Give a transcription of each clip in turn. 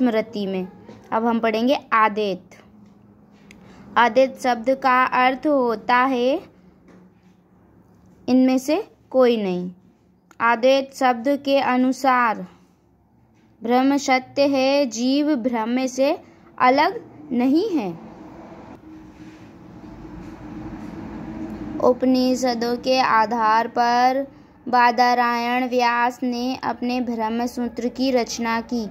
स्मृति में। अब हम पढ़ेंगे आदेत। आदेत शब्द का अर्थ होता है इनमें से कोई नहीं। आदेत शब्द के अनुसार ब्रह्म सत्य है, जीव ब्रह्म से अलग नहीं है। उपनिषदों के आधार पर बादरायण व्यास ने अपने ब्रह्म सूत्र की रचना की।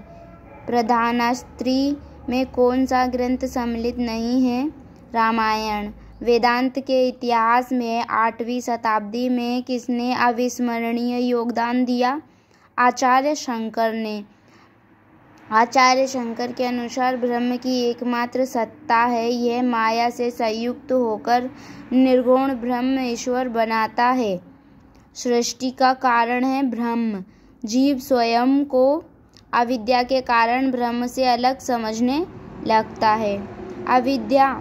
प्रधानास्त्री में कौन सा ग्रंथ सम्मिलित नहीं है? रामायण। वेदांत के इतिहास में 8वीं शताब्दी में किसने अविस्मरणीय योगदान दिया? आचार्य शंकर ने। आचार्य शंकर के अनुसार ब्रह्म की एकमात्र सत्ता है, यह माया से संयुक्त होकर निर्गुण ब्रह्म ईश्वर बनाता है। सृष्टि का कारण है ब्रह्म। जीव स्वयं को अविद्या के कारण ब्रह्म से अलग समझने लगता है। अविद्या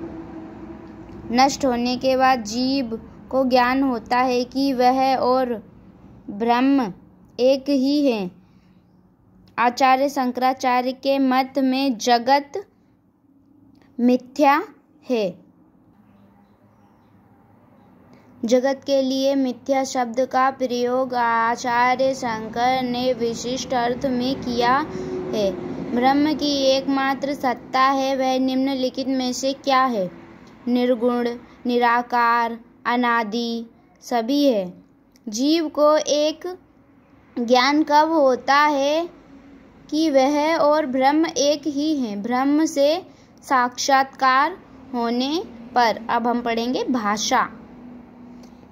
नष्ट होने के बाद जीव को ज्ञान होता है कि वह और ब्रह्म एक ही है। आचार्य शंकराचार्य के मत में जगत मिथ्या है। जगत के लिए मिथ्या शब्द का प्रयोग आचार्य शंकर ने विशिष्ट अर्थ में किया है। ब्रह्म की एकमात्र सत्ता है, वह निम्नलिखित में से क्या है? निर्गुण, निराकार, अनादि सभी है। जीव को एक ज्ञान कब होता है कि वह और ब्रह्म एक ही हैं? ब्रह्म से साक्षात्कार होने पर। अब हम पढ़ेंगे भाषा।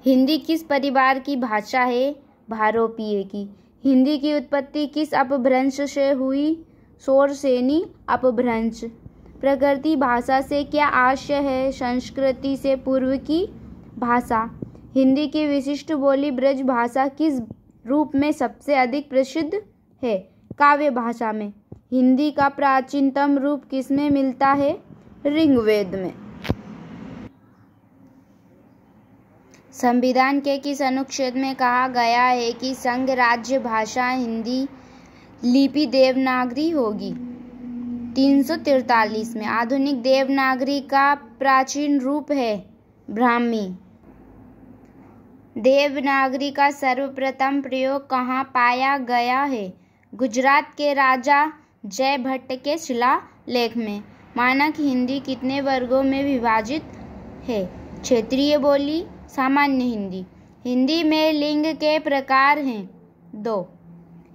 हिंदी किस परिवार की भाषा है? भारोपीय की। हिंदी की उत्पत्ति किस अपभ्रंश से हुई? शोरसेनी अपभ्रंश। प्रकृति भाषा से क्या आशय है? संस्कृति से पूर्व की भाषा। हिंदी की विशिष्ट बोली ब्रज भाषा किस रूप में सबसे अधिक प्रसिद्ध है? काव्य भाषा में। हिंदी का प्राचीनतम रूप किसमें मिलता है? ऋग्वेद में। संविधान के किस अनुच्छेद में कहा गया है कि संघ राज्य भाषा हिंदी लिपि देवनागरी होगी? 343 में। आधुनिक देवनागरी का प्राचीन रूप है ब्राह्मी। देवनागरी का सर्वप्रथम प्रयोग कहाँ पाया गया है? गुजरात के राजा जय भट्ट के शिलालेख में। मानक हिंदी कितने वर्गों में विभाजित है? क्षेत्रीय बोली, सामान्य हिंदी। हिंदी में लिंग के प्रकार हैं 2।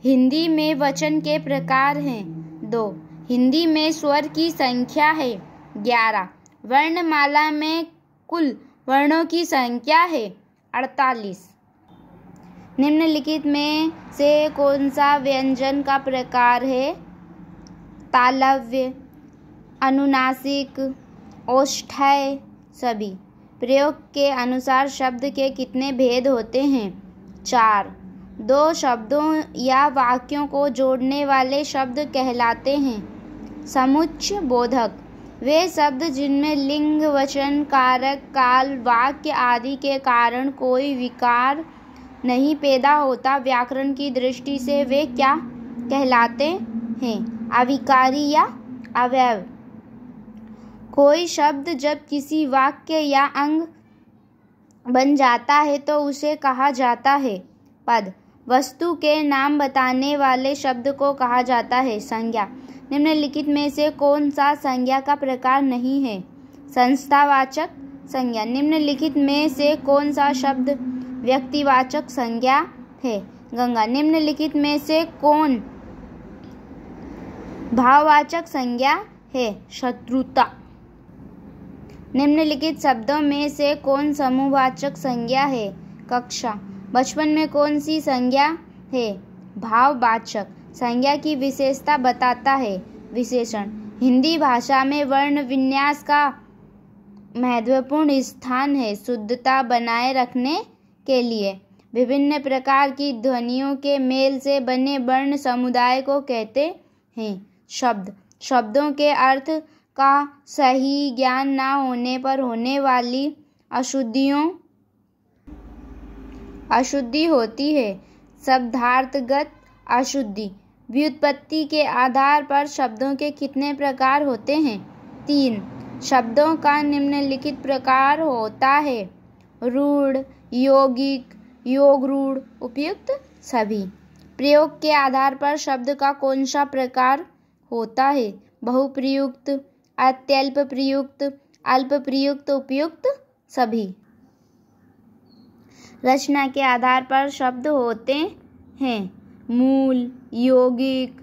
हिंदी में वचन के प्रकार हैं 2। हिंदी में स्वर की संख्या है 11। वर्णमाला में कुल वर्णों की संख्या है 48। निम्नलिखित में से कौन सा व्यंजन का प्रकार है? तालव्य, अनुनासिक, औष्ठ्य सभी। प्रयोग के अनुसार शब्द के कितने भेद होते हैं? 4। 2 शब्दों या वाक्यों को जोड़ने वाले शब्द कहलाते हैं समुच्चय बोधक। वे शब्द जिनमें लिंग, वचन, कारक, काल, वाक्य आदि के कारण कोई विकार नहीं पैदा होता, व्याकरण की दृष्टि से वे क्या कहलाते हैं? अविकारी या अवयव। कोई शब्द जब किसी वाक्य या अंग बन जाता है तो उसे कहा जाता है पद। वस्तु के नाम बताने वाले शब्द को कहा जाता है संज्ञा। निम्नलिखित में से कौन सा संज्ञा का प्रकार नहीं है? संस्थावाचक संज्ञा। निम्नलिखित में से कौन सा शब्द व्यक्तिवाचक संज्ञा है? गंगा। निम्नलिखित में से कौन भाववाचक संज्ञा है? शत्रुता। निम्नलिखित शब्दों में से कौन समूहवाचक संज्ञा है? कक्षा। बचपन में कौन सी संज्ञा है? भाववाचक। संज्ञा की विशेषता बताता है विशेषण। हिंदी भाषा में वर्ण विन्यास का महत्वपूर्ण स्थान है शुद्धता बनाए रखने के लिए। विभिन्न प्रकार की ध्वनियों के मेल से बने वर्ण समुदाय को कहते हैं शब्द। शब्दों के अर्थ का सही ज्ञान न होने पर होने वाली अशुद्धि होती है शब्दार्थगत अशुद्धि। व्युत्पत्ति के आधार पर शब्दों के कितने प्रकार होते हैं? 3। शब्दों का निम्नलिखित प्रकार होता है: रूढ़, यौगिक, योग रूढ़, उपयुक्त, सभी। प्रयोग के आधार पर शब्द का कौन सा प्रकार होता है? बहुप्रयुक्त, अत्यल्प प्रयुक्त, अल्प प्रयुक्त, उपयुक्त, सभी। रचना के आधार पर शब्द होते हैं: मूल, यौगिक,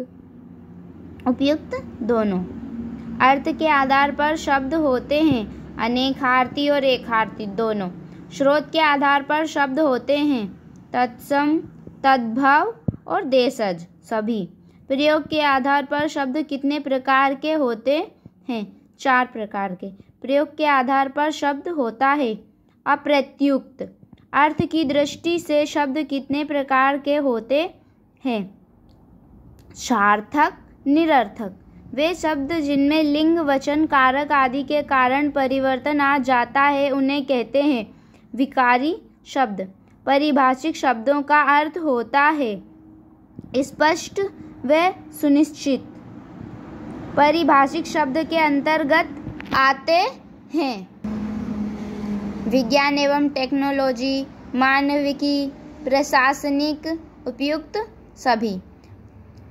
उपयुक्त, दोनों। अर्थ के आधार पर शब्द होते हैं: अनेकार्थी और एकार्थी, दोनों। स्रोत के आधार पर शब्द होते हैं: तत्सम, तद्भव और देशज, सभी। प्रयोग के आधार पर शब्द कितने प्रकार के होते हैं? 4 प्रकार के। प्रयोग के आधार पर शब्द होता है: अप्रत्युक्त। अर्थ की दृष्टि से शब्द कितने प्रकार के होते हैं? सार्थक, निरर्थक। वे शब्द जिनमें लिंग, वचन, कारक आदि के कारण परिवर्तन आ जाता है उन्हें कहते हैं विकारी शब्द। परिभाषिक शब्दों का अर्थ होता है स्पष्ट व सुनिश्चित। परिभाषिक शब्द के अंतर्गत आते हैं विज्ञान एवं टेक्नोलॉजी, मानविकी, प्रशासनिक, उपयुक्त, सभी।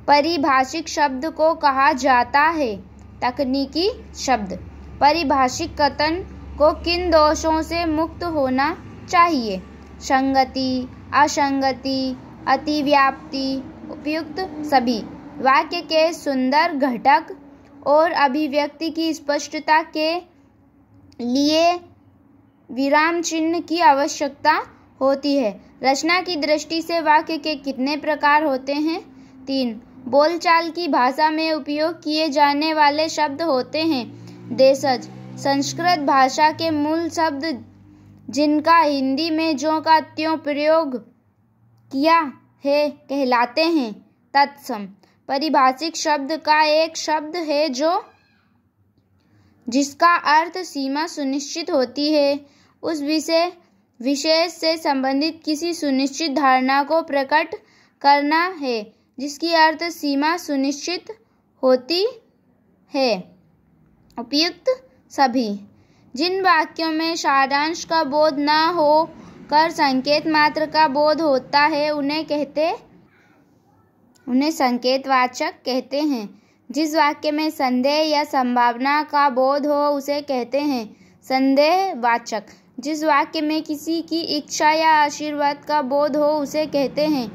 परिभाषिक शब्द को कहा जाता है तकनीकी शब्द। परिभाषिक कथन को किन दोषों से मुक्त होना चाहिए? संगति, असंगति, अतिव्याप्ति, उपयुक्त, सभी। वाक्य के सुंदर घटक और अभिव्यक्ति की स्पष्टता के लिए विराम चिन्ह की आवश्यकता होती है। रचना की दृष्टि से वाक्य के कितने प्रकार होते हैं? 3। बोलचाल की भाषा में उपयोग किए जाने वाले शब्द होते हैं देशज। संस्कृत भाषा के मूल शब्द जिनका हिंदी में ज्यों का त्यों प्रयोग किया है कहलाते हैं तत्सम। परिभाषिक शब्द का एक शब्द है जिसका अर्थ सीमा सुनिश्चित होती है, उस विषय विशेष से संबंधित किसी सुनिश्चित धारणा को प्रकट करना है जिसकी अर्थ सीमा सुनिश्चित होती है, उपयुक्त, सभी। जिन वाक्यों में सारांश का बोध न हो कर संकेत मात्र का बोध होता है उन्हें संकेतवाचक कहते हैं। जिस वाक्य में संदेह या संभावना का बोध हो उसे कहते हैं संदेहवाचक। जिस वाक्य में किसी की इच्छा या आशीर्वाद का बोध हो उसे कहते हैं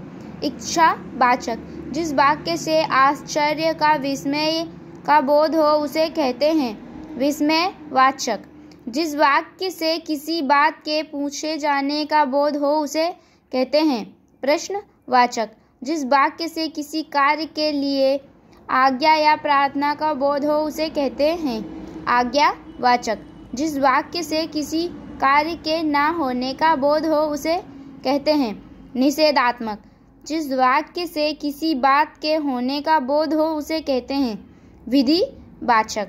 इच्छावाचक। जिस वाक्य से आश्चर्य का, विस्मय का बोध हो उसे कहते हैं विस्मयवाचक। जिस वाक्य से किसी बात के पूछे जाने का बोध हो उसे कहते हैं प्रश्नवाचक। जिस वाक्य से किसी कार्य के लिए आज्ञा या प्रार्थना का बोध हो उसे कहते हैं आज्ञावाचक। जिस वाक्य से किसी कार्य के ना होने का बोध हो उसे कहते हैं निषेधात्मक। जिस वाक्य से किसी बात के होने का बोध हो उसे कहते हैं विधिवाचक।